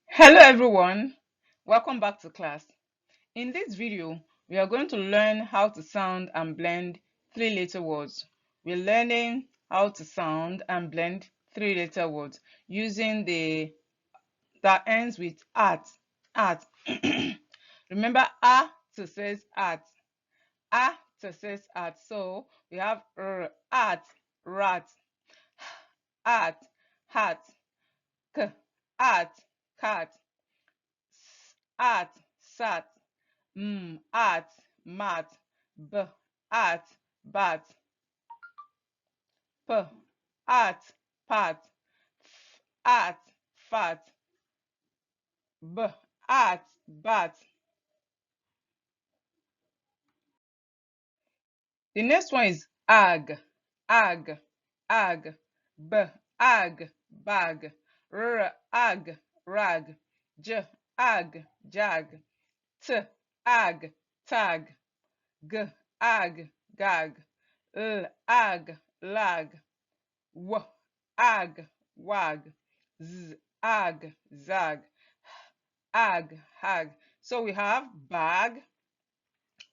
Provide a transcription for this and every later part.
Hello everyone, welcome back to class. In this video, we are going to learn how to sound and blend three-letter words. We're learning how to sound and blend three-letter words using the that ends with at. Remember, a to says a to says at. So we have at, rat, at, hat, k, at, cat, at, sat, at, mat, b, at, bat, p, at, pat, f, at, fat, b, at, bat. The next one is ag, ag, ag, b, ag, bag, ag, rag, j, ag, jag, t, ag, tag, g, ag, gag, ag, lag, ag, wag, ag, zag, hag. So we have bag,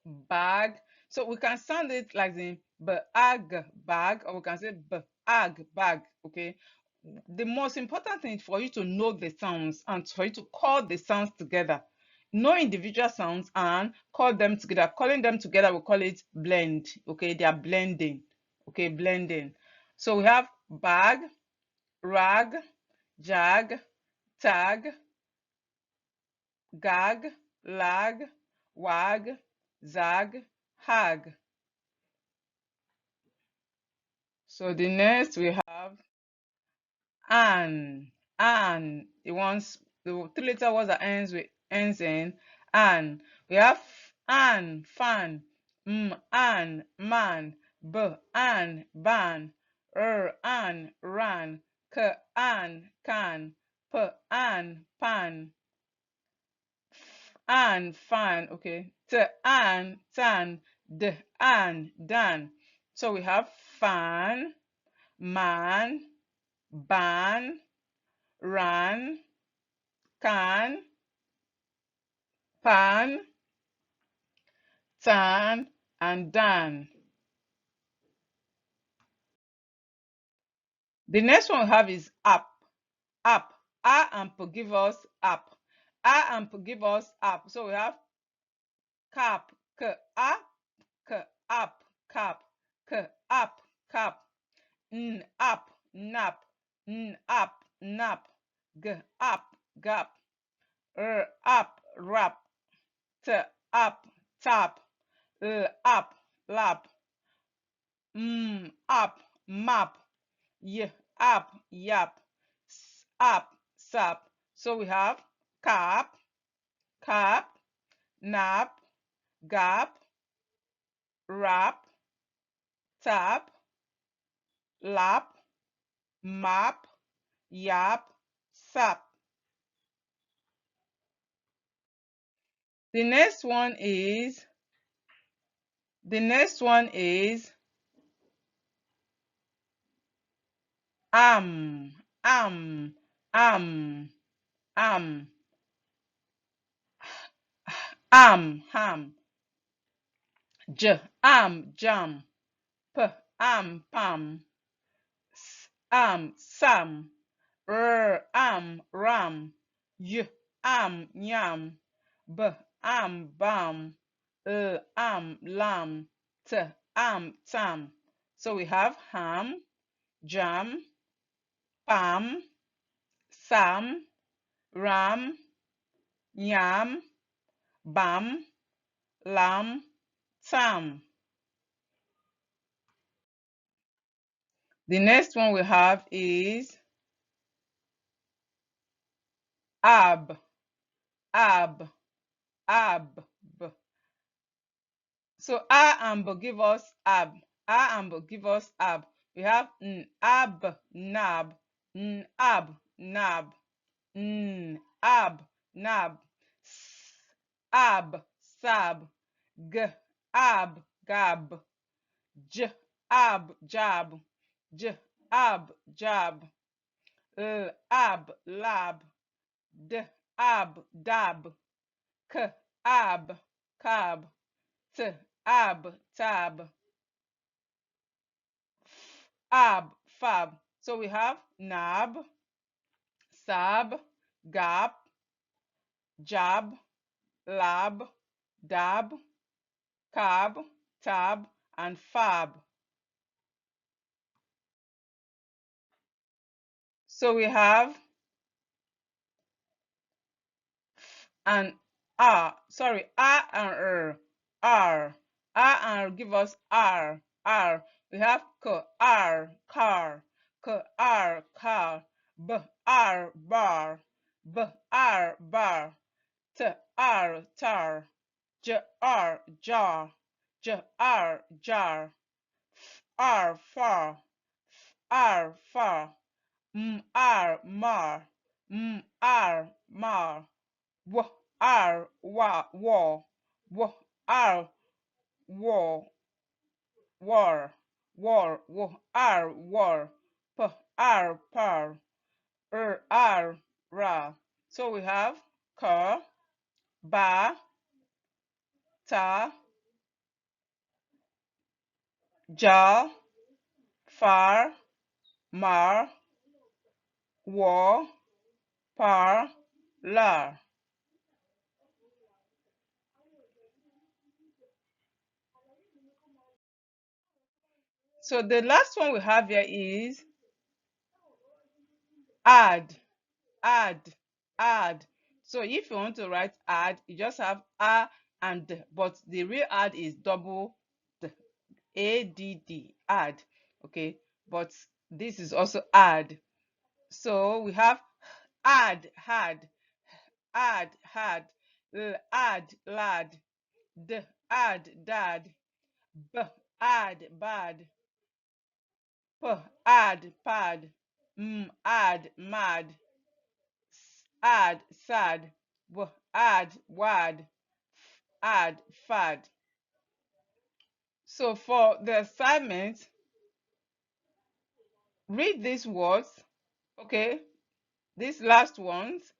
bag. So we can sound it like the bag, bag, or we can say bag, bag. Okay. The most important thing for you to know the sounds and for you to call the sounds together. Know individual sounds and call them together. Calling them together, we call it blend. Okay, they are blending. Okay, blending. So we have bag, rag, jag, tag, gag, lag, wag, zag, hag. So the next we have an. The three-letter words that ends in an. We have an, fan, an, man, b, an, ban, an, ran, k, an, can, p, an, pan, an, fan, okay, t, an, tan, d, an, dan. So we have fan, man, ban, ran, can, pan, tan, and dan. The next one we have is up, up. A and P give us up. A and P give us up. So we have cap, k, up, k, up, cap, k, up, cap, up, nap, up, nap, g, up, gap, up, rap, t, up, tap, up, lap, up, map, up, yap, up, sap. So we have cap, cap, nap, gap, wrap, tap, lap, map, yap, sap. The next one is am, am, am, am, ham, jam, pam, sam, ram, yam, bam, lam, tam. So we have ham, jam, pam, sam, ram, yam, bam, lam, tam. The next one we have is ab, ab, ab. So a and b give us ab. A and b give us ab. We have ab, nab, ab, nab, ab, nab, ab, sab, g, ab, gab, j, ab, jab, j, ab, jab, ab, lab, d, ab, dab, k, ab, cab, t, ab, tab, ab, fab. So we have nab, sab, gap, jab, lab, dab, cab, tab, and fab. So we have and sorry, and r, and give us r. We have car, car, car, bar, bar, tar, jar, jar, far, far, mar, mar, w, war, w, war, war, war, p, par, ra. So we have car, ba, ta, ja, far, mar, war, par, lar. So the last one we have here is add, add, add. So if you want to write add, you just have a and d, but the real add is double d, add, add. Okay, but this is also add. So we have add, had, add, had, add, lad, d, add, dad, b, add, bad, p, add, pad, add, mad, add, sad, add, wad, add, fad. So for the assignment, read these words, okay, these last ones,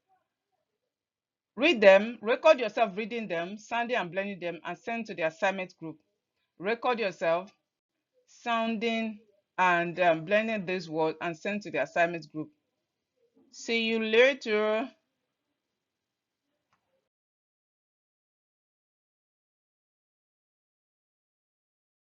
read them, record yourself reading them, sounding and blending them, and send to the assignment group. Record yourself sounding and blending these words and send to the assignment group. See you later.